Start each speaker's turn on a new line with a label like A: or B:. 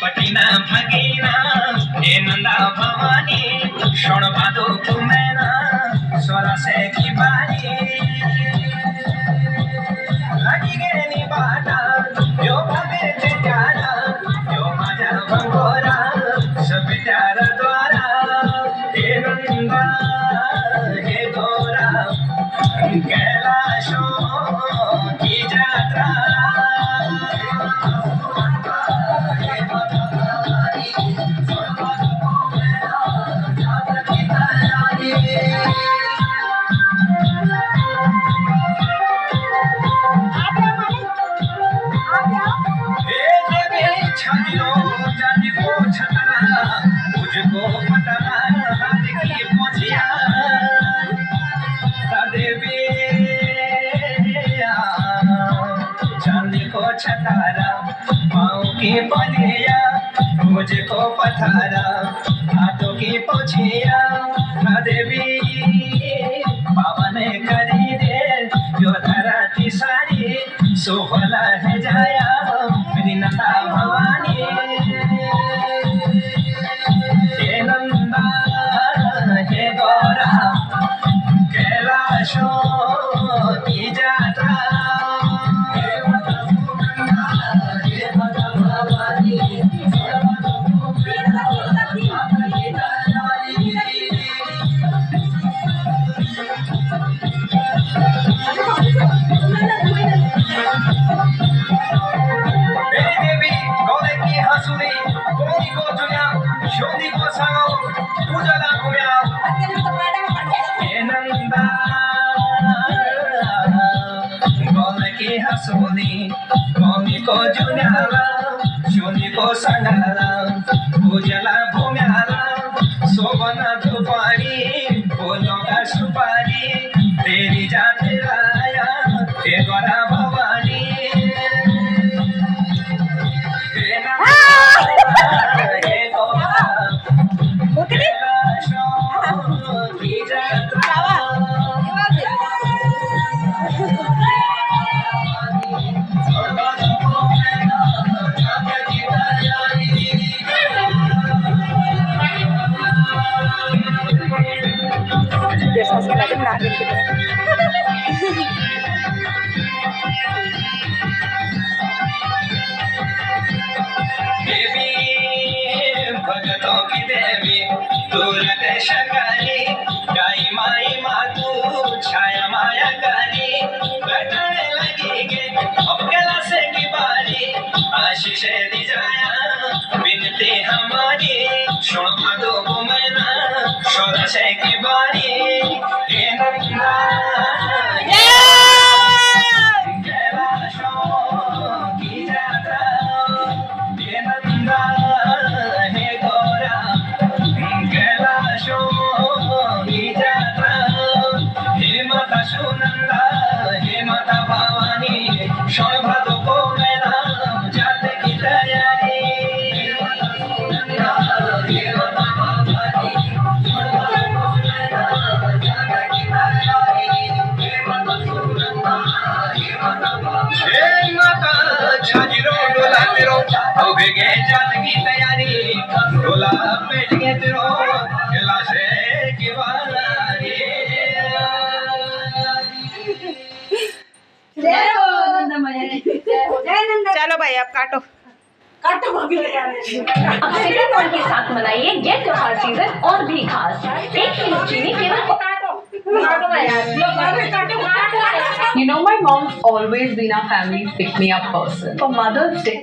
A: पटिना भगीना हे नंदा भवानी शोण भादो कुमेना सोला से की बारी लगी गेली बाटा यो भागे ते जाना यो माझा भंगोरा सब त्यार द्वारा हे नंदा हे गोरा कैलाशो की जात्रा छतारा पाँव की बलिया मुझको पथारा हाथों की पोछिया देवी पावन करी दे जो धरा की सारी सोहला है जाया मेरी नंदा भवानी हे नंदा हे गौरा कैलाशो की जात्रा सोनी मम्मी को जुन्याला शोनी को सांगाला पूजला भूम्याला सोबना दुपारी बोलो का सुपारी तेरी जाते राया हे गोरा भवानी हे गोरा कैलाशो की जात्रा देवी भगतों की देवी दूरत शकारी गाई माई मातू छाया माया कारी बैठने लगी गे अब गला से की बारी आशीष दी जाया विनती हमारी शोण भादो घुमना शोला से की बारी हे नंदा कैलाशो की जात्रा हे नंदा हे गौरा कैलाशो की जात्रा हे माता सुनंदा हे माता भवानी शोण भादो को मेरा जाते की तैयारी भेगे जाने की तैयारी डोला बैठ गए तेरो गला से की बारी
B: चलो भाई आप काटो
C: काटो भाभी
D: सिग्नेचर के साथ मनाइए ये त्योहार सीजन और भी खास 1 किलो चीनी केवल You know, my mom's always been our family's pick-me-up person. For Mother's Day,